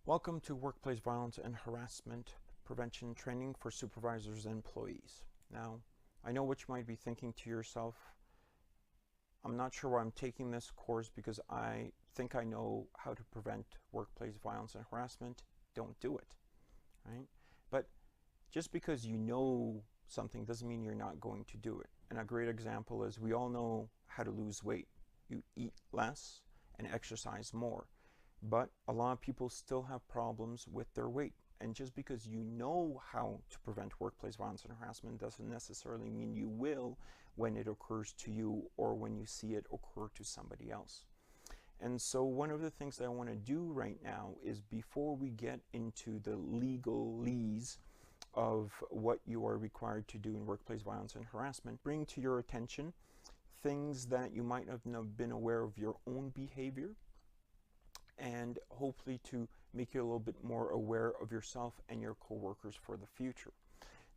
Welcome to Workplace Violence and Harassment Prevention Training for Supervisors and Employees. Now, I know what you might be thinking to yourself. I'm not sure why I'm taking this course because I think I know how to prevent workplace violence and harassment. Don't do it, right? But just because you know something doesn't mean you're not going to do it. And a great example is we all know how to lose weight. You eat less and exercise more. But a lot of people still have problems with their weight. And just because you know how to prevent workplace violence and harassment doesn't necessarily mean you will when it occurs to you or when you see it occur to somebody else. And so one of the things that I want to do right now is, before we get into the legalese of what you are required to do in workplace violence and harassment, bring to your attention things that you might have been aware of your own behavior, and hopefully to make you a little bit more aware of yourself and your coworkers for the future.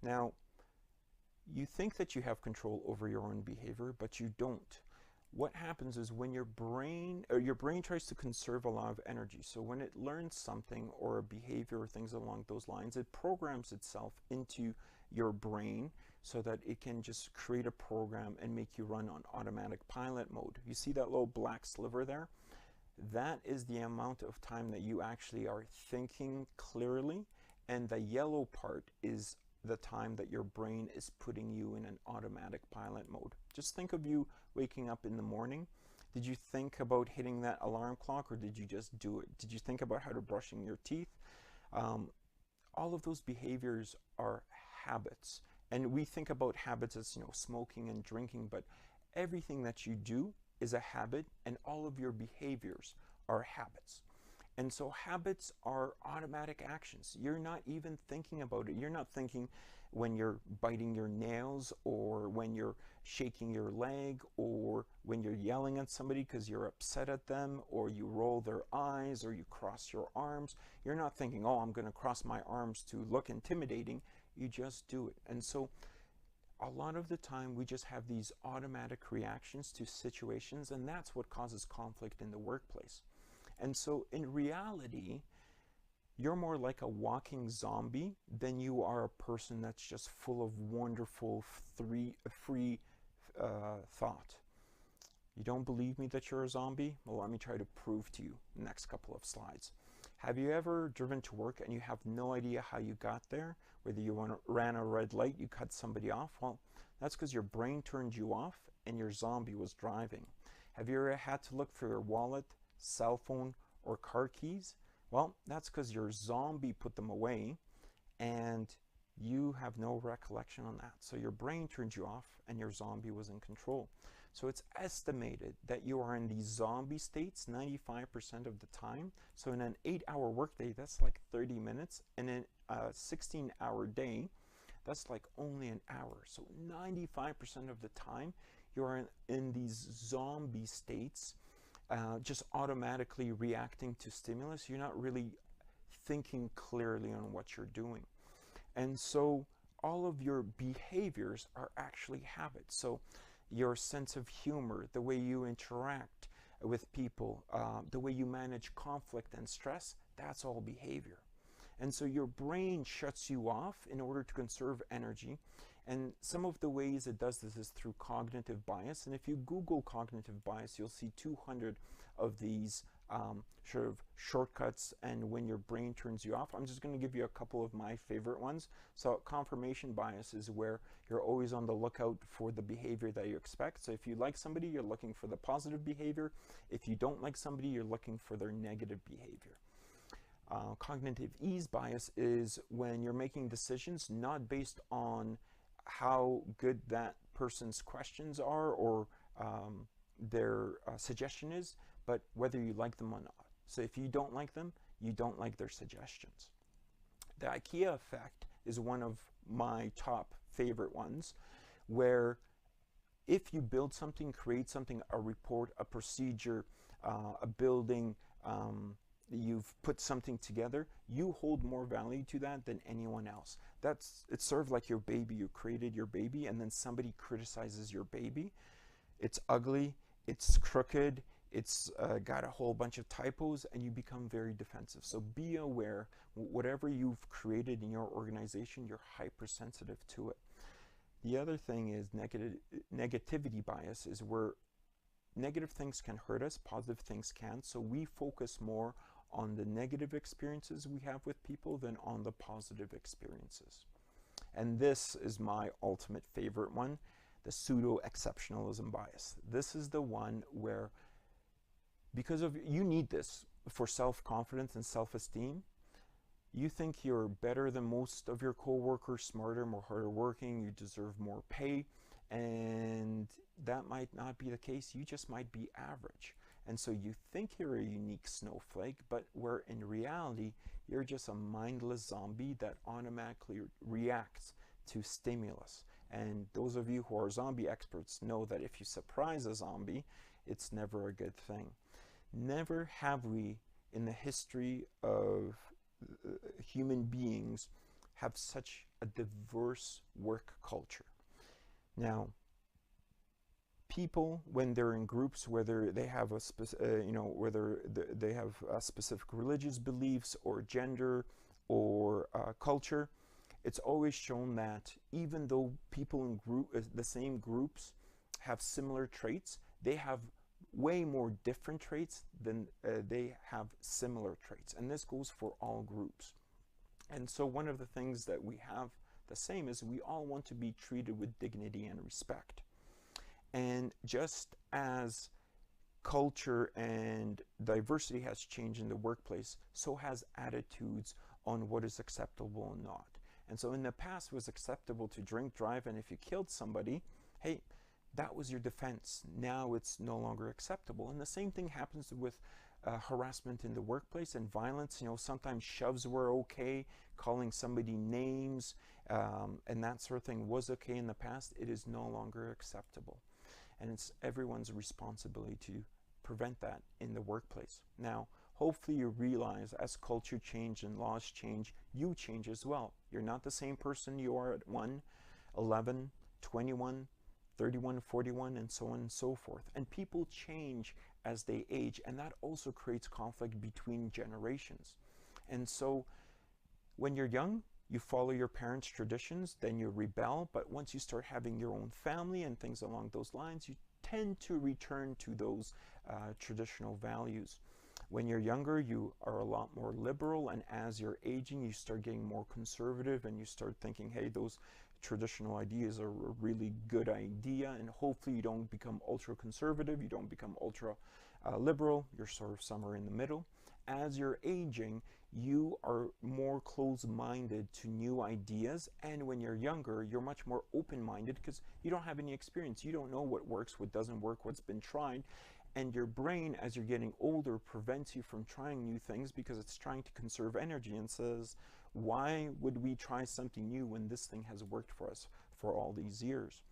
Now, you think that you have control over your own behavior, but you don't. What happens is when your brain tries to conserve a lot of energy. So when it learns something or a behavior or things along those lines, it programs itself into your brain so that it can just create a program and make you run on automatic pilot mode. You see that little black sliver there? That is the amount of time that you actually are thinking clearly, and the yellow part is the time that your brain is putting you in an automatic pilot mode. Just think of you waking up in the morning. Did you think about hitting that alarm clock, or did you just do it? Did you think about how to brushing your teeth? All of those behaviors are habits, and we think about habits as, smoking and drinking, but everything that you do is a habit, and all of your behaviors are habits. And so habits are automatic actions. You're not even thinking about it. You're not thinking when you're biting your nails, or when you're shaking your leg, or when you're yelling at somebody because you're upset at them, or you roll their eyes, or you cross your arms. You're not thinking, oh, I'm going to cross my arms to look intimidating. You just do it. And so a lot of the time we just have these automatic reactions to situations, and that's what causes conflict in the workplace. And so in reality, you're more like a walking zombie than you are a person that's just full of wonderful free thought. You don't believe me that you're a zombie? Well, let me try to prove to you in the next couple of slides. Have you ever driven to work and you have no idea how you got there? Whether you ran a red light, you cut somebody off? Well, that's because your brain turned you off and your zombie was driving. Have you ever had to look for your wallet, cell phone, or car keys? Well, that's because your zombie put them away and you have no recollection on that. So your brain turned you off and your zombie was in control. So it's estimated that you are in these zombie states 95% of the time. So in an 8-hour workday, that's like 30 minutes. And in a 16-hour day, that's like only an hour. So 95% of the time, you're in these zombie states, just automatically reacting to stimulus. You're not really thinking clearly on what you're doing. And so all of your behaviors are actually habits. So your sense of humor, the way you interact with people, the way you manage conflict and stress, that's all behavior. And so your brain shuts you off in order to conserve energy. And some of the ways it does this is through cognitive bias. And if you Google cognitive bias, you'll see 200 of these sort of shortcuts and when your brain turns you off. I'm just going to give you a couple of my favorite ones. So confirmation bias is where you're always on the lookout for the behavior that you expect. So if you like somebody, you're looking for the positive behavior. If you don't like somebody, you're looking for their negative behavior. Cognitive ease bias is when you're making decisions not based on how good that person's questions are or their suggestion is, but whether you like them or not. So if you don't like them, you don't like their suggestions. The IKEA effect is one of my top favorite ones, where if you build something, create something, a report, a procedure, a building, you've put something together, you hold more value to that than anyone else. It's sort of like your baby. You created your baby and then somebody criticizes your baby. It's ugly, it's crooked, it's got a whole bunch of typos, and you become very defensive. So be aware, whatever you've created in your organization, you're hypersensitive to it. The other thing is negativity bias, is where negative things can hurt us, positive things can't. So we focus more on the negative experiences we have with people than on the positive experiences. And this is my ultimate favorite one, the pseudo-exceptionalism bias. This is the one where, because of, you need this for self-confidence and self-esteem. You think you're better than most of your co-workers, smarter, more harder working, you deserve more pay, and that might not be the case. You just might be average. And so you think you're a unique snowflake, but where in reality, you're just a mindless zombie that automatically reacts to stimulus. And those of you who are zombie experts know that if you surprise a zombie, it's never a good thing. Never have we, in the history of human beings, have such a diverse work culture. Now, people, when they're in groups, whether they have a whether they have specific religious beliefs or gender or culture, it's always shown that even though people in the same groups have similar traits, they have way more different traits than they have similar traits. And this goes for all groups. And so one of the things that we have the same is we all want to be treated with dignity and respect. And just as culture and diversity has changed in the workplace, so has attitudes on what is acceptable and not. And so in the past, it was acceptable to drink, drive, and if you killed somebody, hey, that was your defense. Now it's no longer acceptable. And the same thing happens with harassment in the workplace and violence. Sometimes shoves were okay, calling somebody names, and that sort of thing was okay in the past. It is no longer acceptable. And it's everyone's responsibility to prevent that in the workplace. Now, hopefully you realize as culture change and laws change, you change as well. You're not the same person you are at 1, 11, 21, 31, 41, and so on and so forth. And people change as they age, and that also creates conflict between generations. And so when you're young, you follow your parents' traditions, then you rebel, but once you start having your own family and things along those lines, you tend to return to those traditional values. When you're younger, you are a lot more liberal, and as you're aging, you start getting more conservative, and you start thinking, hey, those traditional ideas are a really good idea, and hopefully you don't become ultra conservative, you don't become ultra liberal, you're sort of somewhere in the middle. As you're aging, you are more closed-minded to new ideas, and when you're younger, you're much more open-minded because you don't have any experience. You don't know what works, what doesn't work, what's been tried, and your brain, as you're getting older, prevents you from trying new things because it's trying to conserve energy and says, why would we try something new when this thing has worked for us for all these years?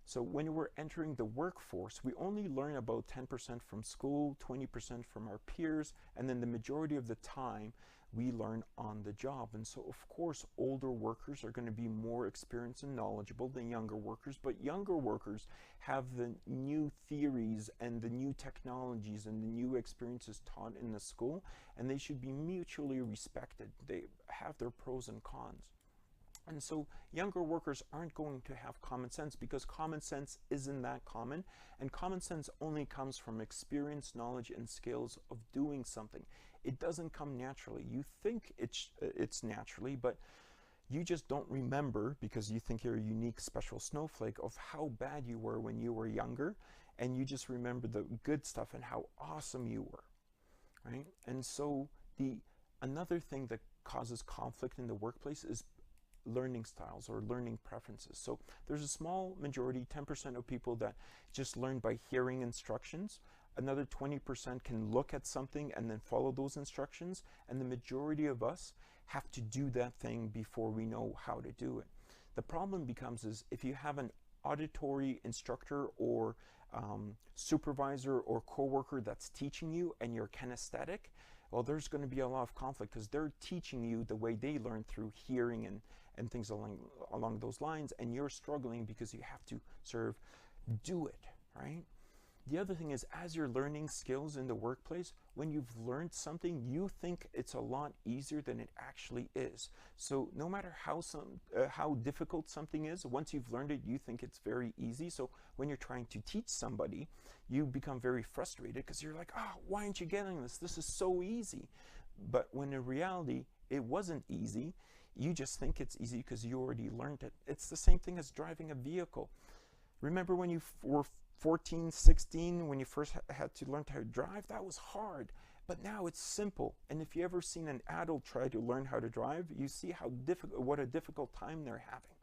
So when we're entering the workforce, we only learn about 10% from school, 20% from our peers, and then the majority of the time we learn on the job. And so of course older workers are going to be more experienced and knowledgeable than younger workers, but younger workers have the new theories and the new technologies and the new experiences taught in the school, and they should be mutually respected. They have their pros and cons. And so younger workers aren't going to have common sense because common sense isn't that common, and common sense only comes from experience, knowledge, and skills of doing something. It doesn't come naturally. You think it's naturally, but you just don't remember because you think you're a unique, special snowflake of how bad you were when you were younger, and you just remember the good stuff and how awesome you were, right? And so another thing that causes conflict in the workplace is learning styles or learning preferences. So there's a small majority, 10% of people that just learn by hearing instructions. Another 20% can look at something and then follow those instructions. And the majority of us have to do that thing before we know how to do it. The problem becomes is if you have an auditory instructor or supervisor or coworker that's teaching you and you're kinesthetic, well, there's going to be a lot of conflict because they're teaching you the way they learn through hearing and things along those lines, and you're struggling because you have to sort of do it, right? The other thing is, as you're learning skills in the workplace, when you've learned something, you think it's a lot easier than it actually is. So no matter how difficult something is, once you've learned it, you think it's very easy. So when you're trying to teach somebody, you become very frustrated because you're like, oh, why aren't you getting this? This is so easy. But when in reality, it wasn't easy. You just think it's easy because you already learned it. It's the same thing as driving a vehicle. Remember when you were 14, 16, when you first had to learn how to drive? That was hard. But now it's simple. And if you ever seen an adult try to learn how to drive, you see what a difficult time they're having.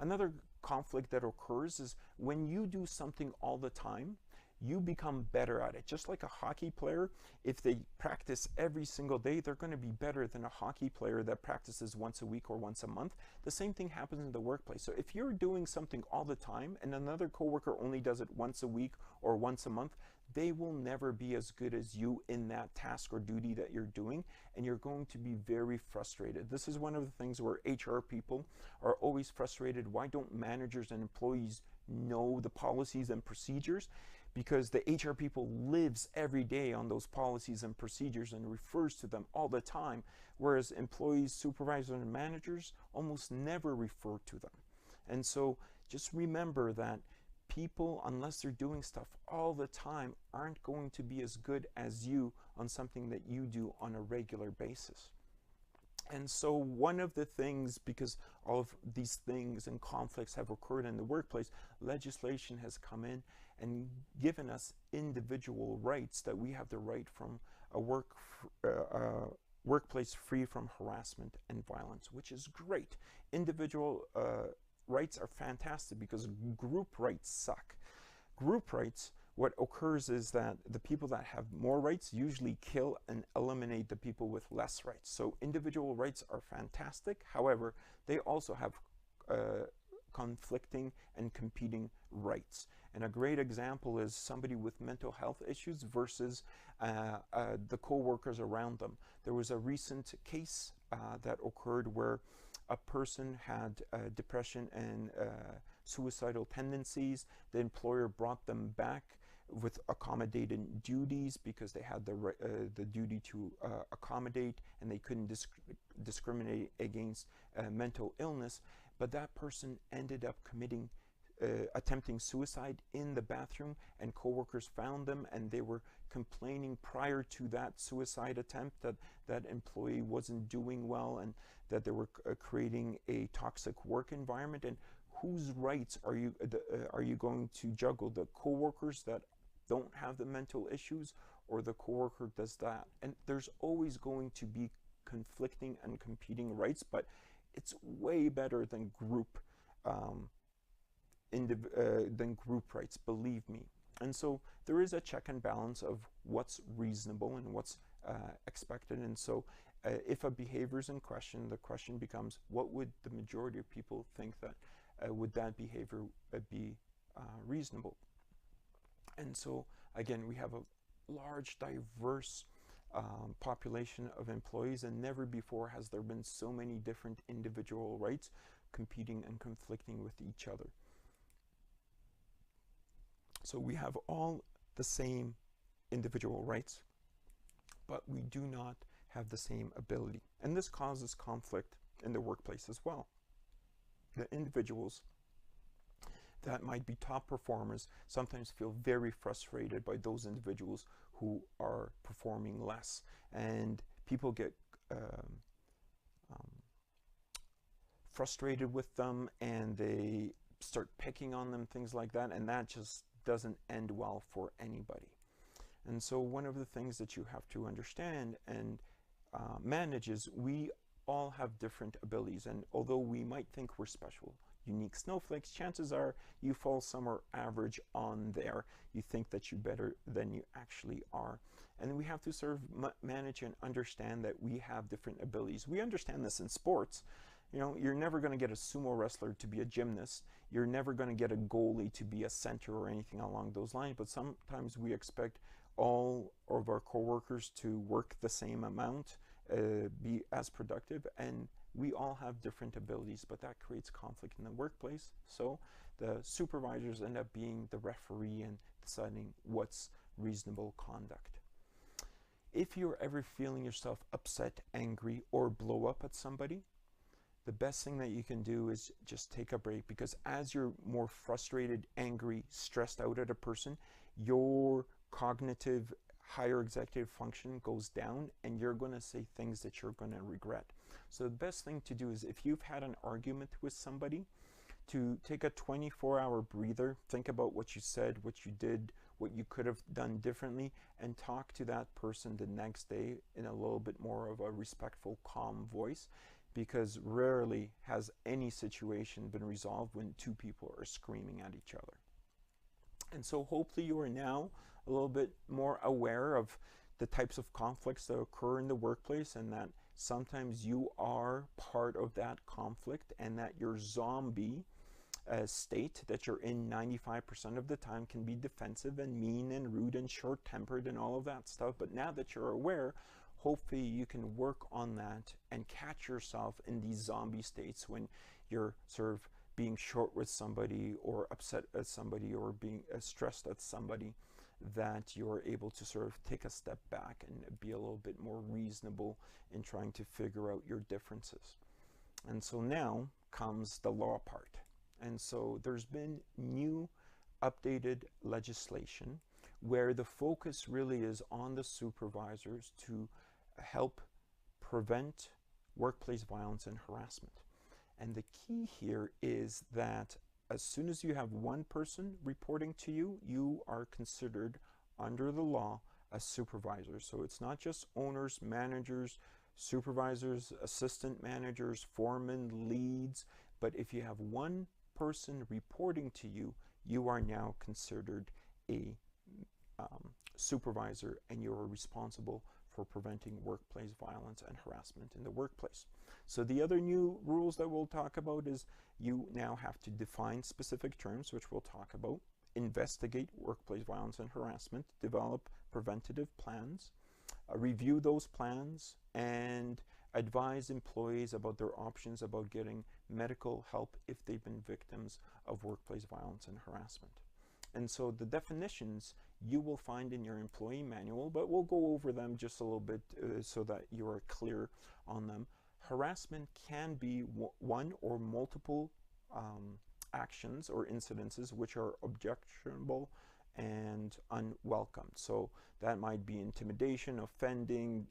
Another conflict that occurs is when you do something all the time, you become better at it. Just like a hockey player, if they practice every single day, they're going to be better than a hockey player that practices once a week or once a month. The same thing happens in the workplace. So if you're doing something all the time and another coworker only does it once a week or once a month, they will never be as good as you in that task or duty that you're doing, and you're going to be very frustrated. This is one of the things where HR people are always frustrated. Why don't managers and employees know the policies and procedures? Because the HR people lives every day on those policies and procedures and refers to them all the time, whereas employees, supervisors, and managers almost never refer to them. And so just remember that people, unless they're doing stuff all the time, aren't going to be as good as you on something that you do on a regular basis. And so one of the things, because all of these things and conflicts have occurred in the workplace, legislation has come in and given us individual rights, that we have the right from a workplace free from harassment and violence, which is great. Individual rights are fantastic because group rights suck. Group rights, what occurs is that the people that have more rights usually kill and eliminate the people with less rights. So individual rights are fantastic. However, they also have conflicting and competing rights. And a great example is somebody with mental health issues versus the co-workers around them. There was a recent case that occurred where a person had depression and suicidal tendencies. The employer brought them back with accommodated duties because they had the duty to accommodate, and they couldn't discriminate against mental illness. But that person ended up attempting suicide in the bathroom, and coworkers found them, and they were complaining prior to that suicide attempt that that employee wasn't doing well and that they were creating a toxic work environment. And whose rights are you going to juggle? The coworkers that don't have the mental issues, or the coworker does that? And there's always going to be conflicting and competing rights, but it's way better than group rights, believe me. And so there is a check and balance of what's reasonable and what's expected. And so if a behavior is in question, the question becomes, what would the majority of people think that would that behavior be reasonable? And so again, we have a large, diverse population of employees, and never before has there been so many different individual rights competing and conflicting with each other. So we have all the same individual rights, but we do not have the same ability. And this causes conflict in the workplace as well. The individuals that might be top performers sometimes feel very frustrated by those individuals who are performing less. And people get frustrated with them, and they start picking on them, things like that, and that just doesn't end well for anybody. And so one of the things that you have to understand and manage is we all have different abilities, and although we might think we're special, unique snowflakes, chances are you fall somewhere average on there. You think that you're better than you actually are. And we have to sort of manage and understand that we have different abilities. We understand this in sports. You know, you're never going to get a sumo wrestler to be a gymnast. You're never going to get a goalie to be a center or anything along those lines. But sometimes we expect all of our coworkers to work the same amount be as productive, and we all have different abilities, but that creates conflict in the workplace. So the supervisors end up being the referee and deciding what's reasonable conduct. If you're ever feeling yourself upset, angry, or blow up at somebody, the best thing that you can do is just take a break, because as you're more frustrated, angry, stressed out at a person, your cognitive higher executive function goes down, and you're going to say things that you're going to regret. So the best thing to do is, if you've had an argument with somebody, to take a 24-hour breather, think about what you said, what you did, what you could have done differently, and talk to that person the next day in a little bit more of a respectful, calm voice, because rarely has any situation been resolved when two people are screaming at each other. And so hopefully you are now a little bit more aware of the types of conflicts that occur in the workplace, and that sometimes you are part of that conflict, and that your zombie state that you're in 95% of the time can be defensive and mean and rude and short-tempered and all of that stuff. But now that you're aware, hopefully you can work on that and catch yourself in these zombie states when you're sort of being short with somebody, or upset at somebody, or being stressed at somebody, that you're able to sort of take a step back and be a little bit more reasonable in trying to figure out your differences. And so now comes the law part. And so there's been new updated legislation where the focus really is on the supervisors to help prevent workplace violence and harassment. And the key here is that as soon as you have one person reporting to you, you are considered under the law a supervisor. So it's not just owners, managers, supervisors, assistant managers, foremen, leads, but if you have one person reporting to you, you are now considered a supervisor, and you are responsible for preventing workplace violence and harassment in the workplace. So the other new rules that we'll talk about is you now have to define specific terms, which we'll talk about, investigate workplace violence and harassment, develop preventative plans, review those plans, and advise employees about their options about getting medical help if they've been victims of workplace violence and harassment. And so the definitions you will find in your employee manual, but we'll go over them just a little bit so that you are clear on them. Harassment can be one or multiple actions or incidences which are objectionable and unwelcome. So that might be intimidation, offending,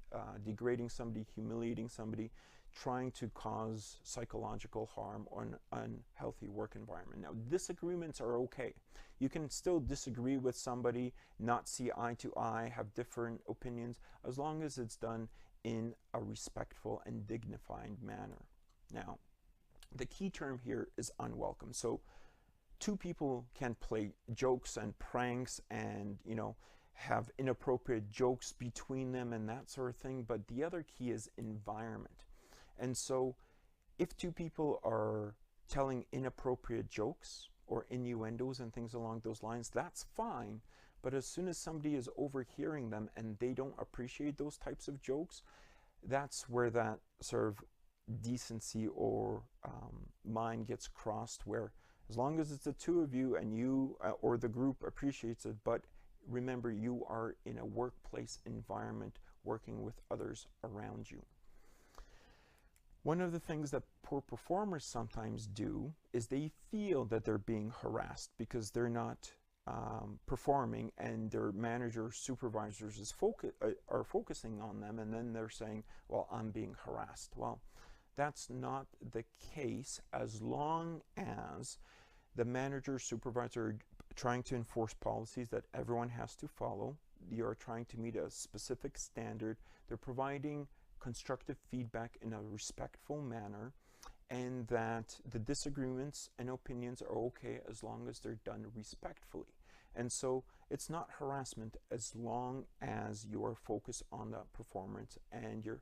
degrading somebody, humiliating somebody, trying to cause psychological harm or an unhealthy work environment. Now, disagreements are okay. You can still disagree with somebody, not see eye to eye, have different opinions, as long as it's done in a respectful and dignified manner. Now, the key term here is unwelcome. So two people can play jokes and pranks and, have inappropriate jokes between them and that sort of thing, but the other key is environment. And so if two people are telling inappropriate jokes or innuendos and things along those lines, that's fine. But as soon as somebody is overhearing them and they don't appreciate those types of jokes, that's where that sort of decency or line gets crossed, where as long as it's the two of you and you or the group appreciates it, but remember, you are in a workplace environment working with others around you. One of the things that poor performers sometimes do is they feel that they're being harassed because they're not performing, and their manager, supervisors are focusing on them, and then they're saying, well, I'm being harassed. Well, that's not the case as long as the manager, supervisor are trying to enforce policies that everyone has to follow. You are trying to meet a specific standard. They're providing constructive feedback in a respectful manner, and that the disagreements and opinions are okay as long as they're done respectfully. And so it's not harassment as long as you are focused on the performance and you're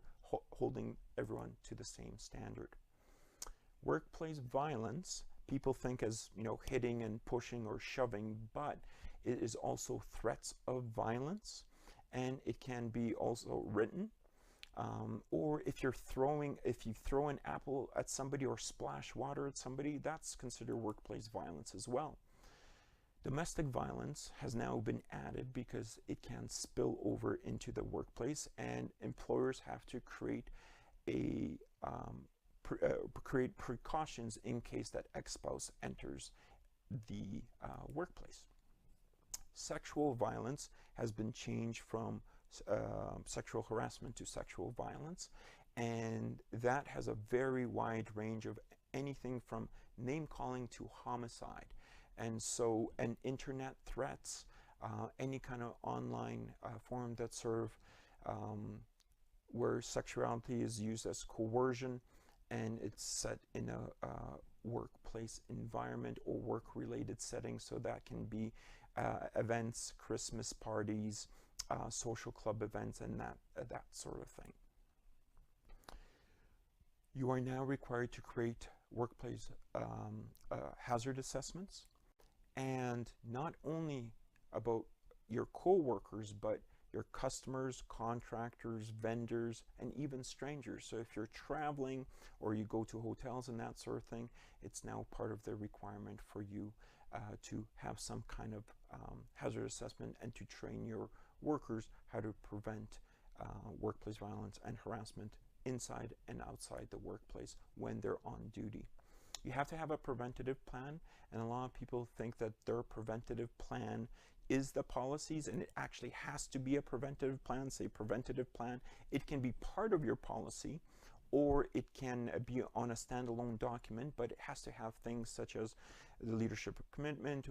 holding everyone to the same standard. Workplace violence, people think as, hitting and pushing or shoving, but it is also threats of violence, and it can be also written. Or if you throw an apple at somebody or splash water at somebody, that's considered workplace violence as well. Domestic violence has now been added because it can spill over into the workplace, and employers have to create create precautions in case that ex-spouse enters the workplace. Sexual violence has been changed from sexual harassment to sexual violence, and that has a very wide range of anything from name calling to homicide. And so, and internet threats, any kind of online forum that serve where sexuality is used as coercion, and it's set in a workplace environment or work-related setting. So that can be events, Christmas parties, social club events, and that sort of thing. You are now required to create workplace hazard assessments, and not only about your co-workers, but your customers, contractors, vendors, and even strangers. So if you're traveling or you go to hotels and that sort of thing, it's now part of the requirement for you to have some kind of hazard assessment and to train your workers how to prevent workplace violence and harassment inside and outside the workplace when they're on duty. You have to have a preventative plan, and a lot of people think that their preventative plan is the policies, and it actually has to be a preventative plan. Say preventative plan, it can be part of your policy, or it can be on a standalone document, but it has to have things such as the leadership commitment,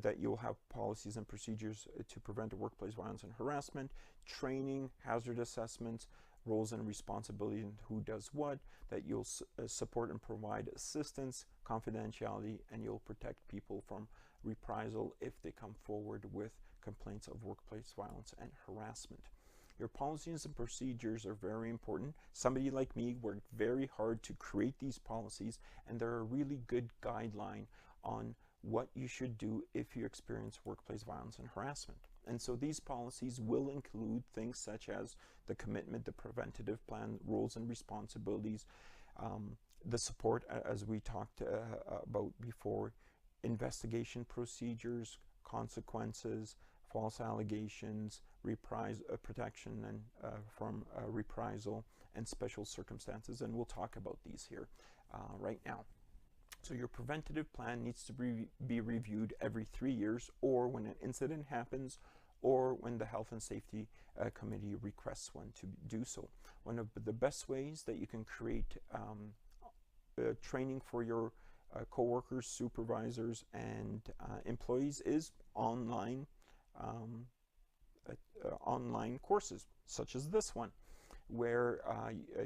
that you'll have policies and procedures to prevent workplace violence and harassment, training, hazard assessments, roles and responsibility and who does what, that you'll support and provide assistance, confidentiality, and you'll protect people from reprisal if they come forward with complaints of workplace violence and harassment. Your policies and procedures are very important. Somebody like me worked very hard to create these policies, and they're a really good guideline on what you should do if you experience workplace violence and harassment. And so these policies will include things such as the commitment, the preventative plan, roles and responsibilities, the support, as we talked about before, investigation procedures, consequences, false allegations, protection and from reprisal, and special circumstances. And we'll talk about these here right now. So your preventative plan needs to be reviewed every 3 years, or when an incident happens, or when the Health and Safety Committee requests one to do so. One of the best ways that you can create training for your co-workers, supervisors, and employees is online courses, such as this one, where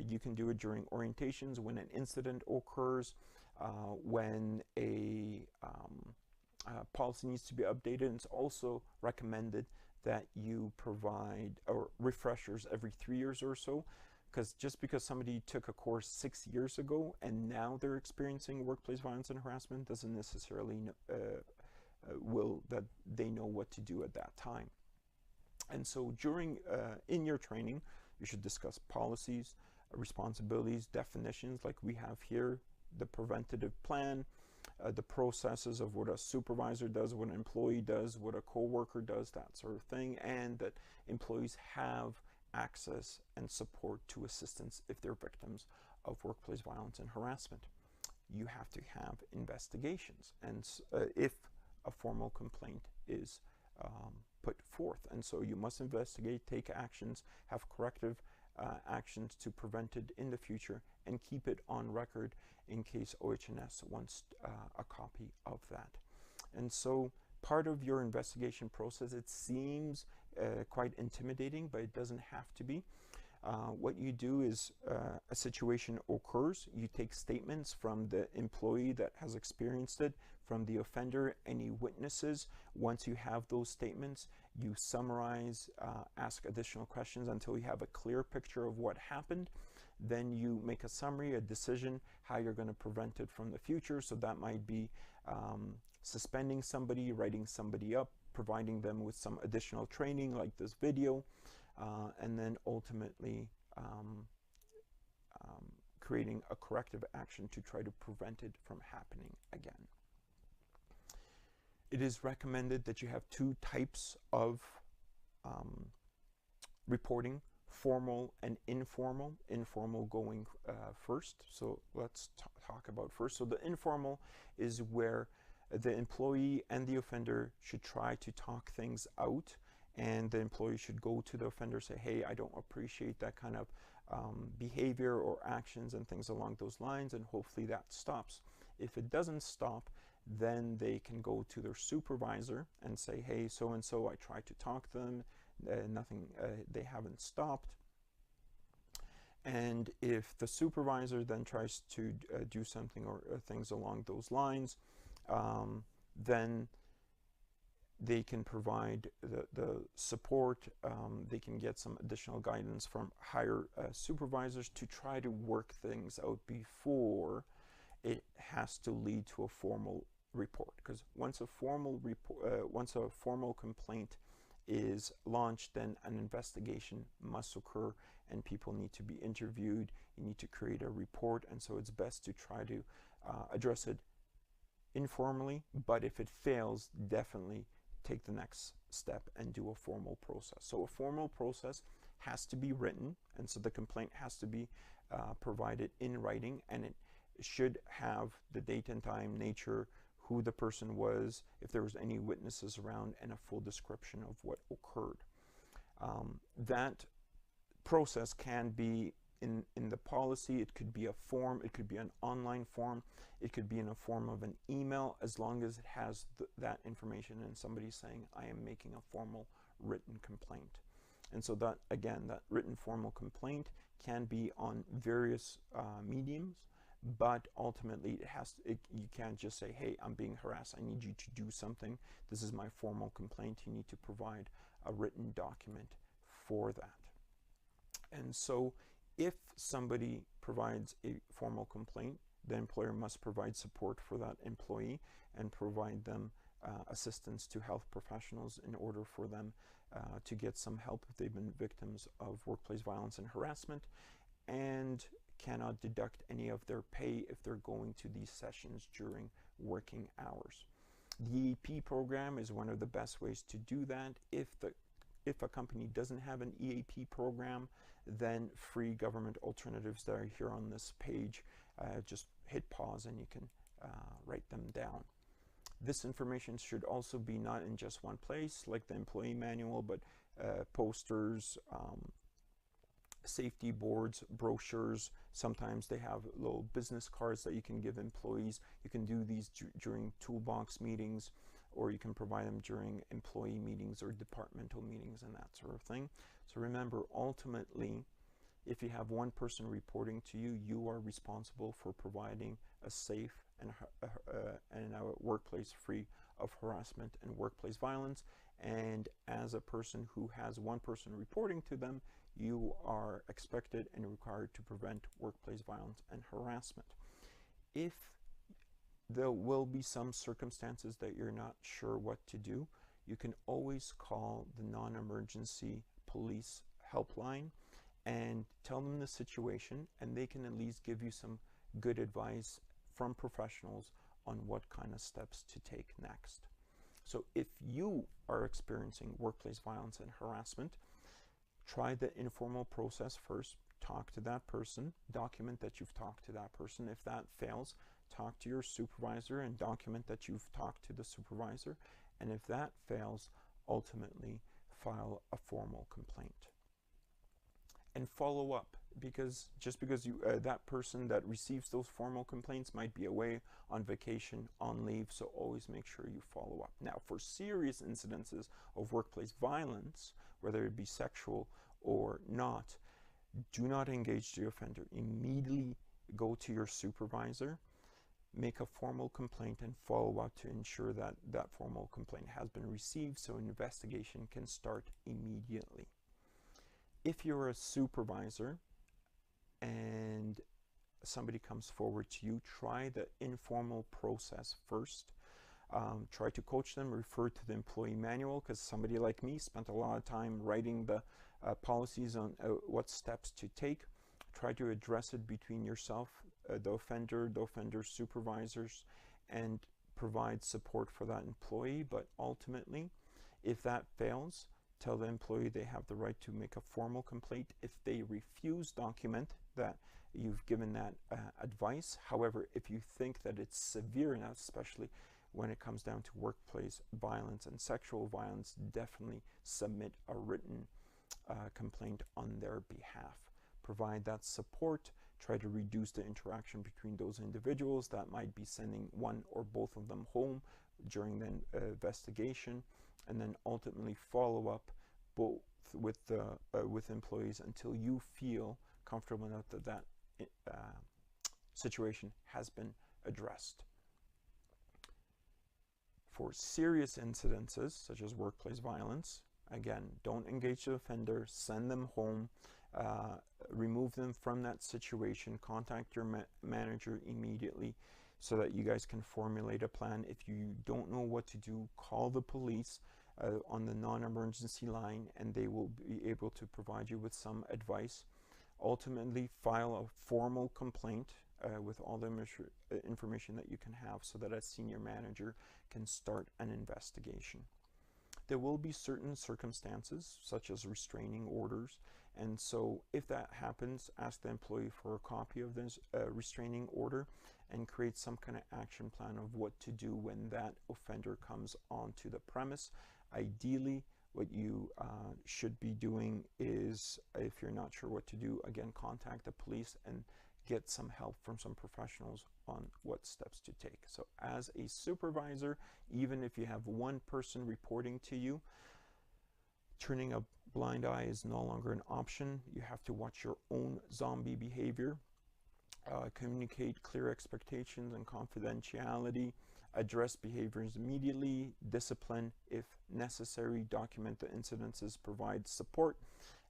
you can do it during orientations, when an incident occurs, when a policy needs to be updated. And it's also recommended that you provide refreshers every 3 years or so, because just because somebody took a course 6 years ago and now they're experiencing workplace violence and harassment doesn't necessarily will that they know what to do at that time. And so during in your training, you should discuss policies, responsibilities, definitions like we have here, the preventative plan, the processes of what a supervisor does, what an employee does, what a co-worker does, that sort of thing, and that employees have access and support to assistance if they're victims of workplace violence and harassment. You have to have investigations, and if a formal complaint is put forth, and so you must investigate, take actions, have corrective actions to prevent it in the future, and keep it on record in case OH&S wants a copy of that. And so part of your investigation process, it seems quite intimidating, but it doesn't have to be. What you do is a situation occurs, you take statements from the employee that has experienced it, from the offender, any witnesses. Once you have those statements, you summarize, ask additional questions until you have a clear picture of what happened. Then you make a summary, a decision, how you're going to prevent it from the future. So that might be suspending somebody, writing somebody up, providing them with some additional training like this video, and then ultimately creating a corrective action to try to prevent it from happening again. It is recommended that you have two types of reporting: formal and informal. Informal going first. So let's talk about first. So the informal is where the employee and the offender should try to talk things out, and the employee should go to the offender, say, hey, I don't appreciate that kind of behavior or actions and things along those lines, and hopefully that stops. If it doesn't stop, then they can go to their supervisor and say, hey, so and so, I tried to talk to them, nothing, they haven't stopped. And if the supervisor then tries to do something or things along those lines, then they can provide the support. They can get some additional guidance from higher supervisors to try to work things out before it has to lead to a formal report. Because once a formal complaint is launched, then an investigation must occur and people need to be interviewed. You need to create a report, and so it's best to try to address it informally, but if it fails, definitely take the next step and do a formal process. So a formal process has to be written, and so the complaint has to be provided in writing, and it should have the date and time, nature, who the person was, if there was any witnesses around, and a full description of what occurred. That process can be in the policy. It could be a form, it could be an online form, it could be in a form of an email, as long as it has that information and somebody saying, I am making a formal written complaint. And so that, again, that written formal complaint can be on various mediums, but ultimately you can't just say, hey, I'm being harassed, I need you to do something, this is my formal complaint. You need to provide a written document for that. And so if somebody provides a formal complaint, the employer must provide support for that employee and provide them assistance to health professionals in order for them to get some help if they've been victims of workplace violence and harassment, and cannot deduct any of their pay if they're going to these sessions during working hours. The EAP program is one of the best ways to do that. If a company doesn't have an EAP program, then free government alternatives that are here on this page, just hit pause and you can write them down. This information should also be not in just one place, like the employee manual, but posters, safety boards, brochures. Sometimes they have little business cards that you can give employees. You can do these during toolbox meetings, or you can provide them during employee meetings or departmental meetings and that sort of thing. So remember, ultimately, if you have one person reporting to you, you are responsible for providing a safe and a workplace free of harassment and workplace violence. And as a person who has one person reporting to them, you are expected and required to prevent workplace violence and harassment. If there will be some circumstances that you're not sure what to do, you can always call the non-emergency police helpline and tell them the situation, and they can at least give you some good advice from professionals on what kind of steps to take next. So if you are experiencing workplace violence and harassment, try the informal process first. Talk to that person, document that you've talked to that person. If that fails, talk to your supervisor and document that you've talked to the supervisor. And if that fails, ultimately file a formal complaint. And follow up, because just because you that person that receives those formal complaints might be away on vacation, on leave, so always make sure you follow up. Now, for serious incidences of workplace violence, whether it be sexual or not, do not engage the offender. Immediately go to your supervisor, make a formal complaint, and follow up to ensure that that formal complaint has been received so an investigation can start immediately. If you're a supervisor and somebody comes forward to you, try the informal process first. Try to coach them, refer to the employee manual, because somebody like me spent a lot of time writing the policies on what steps to take. Try to address it between yourself, the offender's supervisors, and provide support for that employee. But ultimately, if that fails, tell the employee they have the right to make a formal complaint. If they refuse, document that you've given that advice. However, if you think that it's severe enough, especially when it comes down to workplace violence and sexual violence, definitely submit a written complaint on their behalf. Provide that support. Try to reduce the interaction between those individuals. That might be sending one or both of them home during the investigation, and then ultimately follow up both with employees until you feel comfortable enough that that situation has been addressed. For serious incidences such as workplace violence, again, don't engage the offender, send them home, remove them from that situation, contact your manager immediately so that you guys can formulate a plan. If you don't know what to do, call the police on the non-emergency line, and they will be able to provide you with some advice. Ultimately, file a formal complaint with all the information that you can have so that a senior manager can start an investigation. There will be certain circumstances, such as restraining orders, and so if that happens, ask the employee for a copy of this restraining order and create some kind of action plan of what to do when that offender comes onto the premise. Ideally, what you should be doing is, if you're not sure what to do, again, contact the police and get some help from some professionals on what steps to take. So as a supervisor, even if you have one person reporting to you, turning a blind eye is no longer an option. You have to watch your own zombie behavior, communicate clear expectations and confidentiality, address behaviors immediately, discipline if necessary, document the incidences, provide support,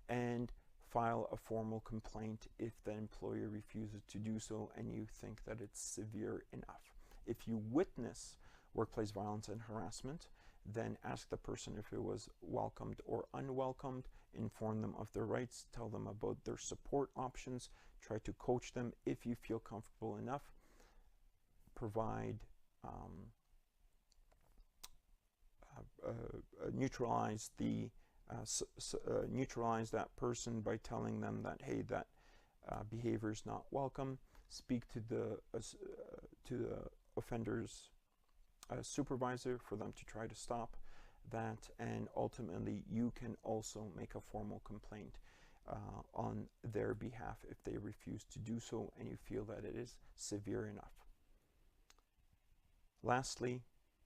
and file a formal complaint if the employer refuses to do so and you think that it's severe enough. If you witness workplace violence and harassment, then ask the person if it was welcomed or unwelcomed, inform them of their rights, tell them about their support options, try to coach them if you feel comfortable enough, provide neutralize that person by telling them that, hey, that behavior is not welcome. Speak to the offender's supervisor for them to try to stop that, and ultimately you can also make a formal complaint on their behalf if they refuse to do so and you feel that it is severe enough. Lastly,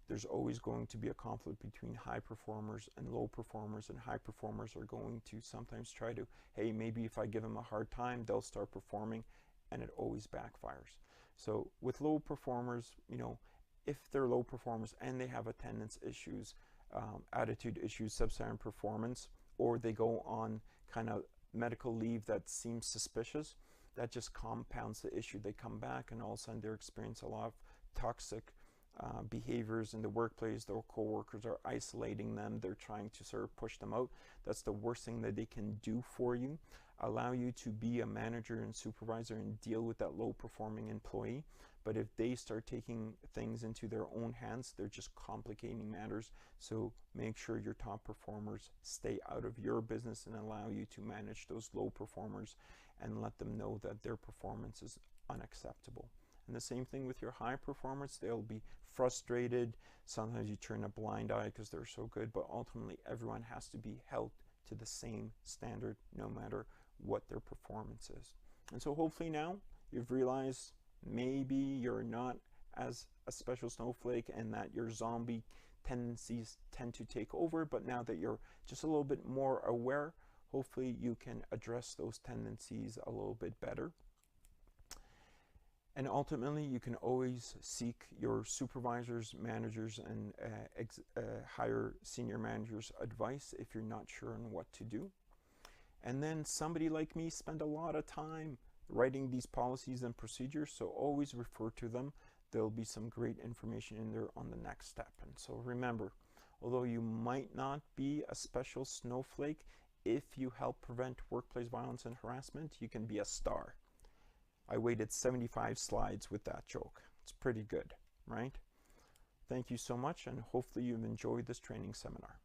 there's always going to be a conflict between high performers and low performers, and high performers are going to sometimes try to, hey, maybe if I give them a hard time, they'll start performing, and it always backfires. So with low performers, you know, if they're low performers and they have attendance issues, attitude issues, substandard performance, or they go on kind of medical leave that seems suspicious, that just compounds the issue. They come back and all of a sudden they're experiencing a lot of toxic behaviors in the workplace. Their co-workers are isolating them. They're trying to sort of push them out. That's the worst thing that they can do for you. Allow you to be a manager and supervisor and deal with that low performing employee. But if they start taking things into their own hands, they're just complicating matters. So make sure your top performers stay out of your business and allow you to manage those low performers and let them know that their performance is unacceptable. And the same thing with your high performers. They'll be frustrated. Sometimes you turn a blind eye because they're so good, but ultimately everyone has to be held to the same standard no matter what their performance is. And so hopefully now you've realized maybe you're not as a special snowflake and that your zombie tendencies tend to take over, but now that you're just a little bit more aware, hopefully you can address those tendencies a little bit better. And ultimately, you can always seek your supervisors, managers, and higher senior managers' advice if you're not sure on what to do. And then somebody like me spend a lot of time writing these policies and procedures, so always refer to them. there'll be some great information in there on the next step. And so remember, although you might not be a special snowflake, if you help prevent workplace violence and harassment, you can be a star. I waited 75 slides with that joke. It's pretty good, right? Thank you so much, and hopefully you've enjoyed this training seminar.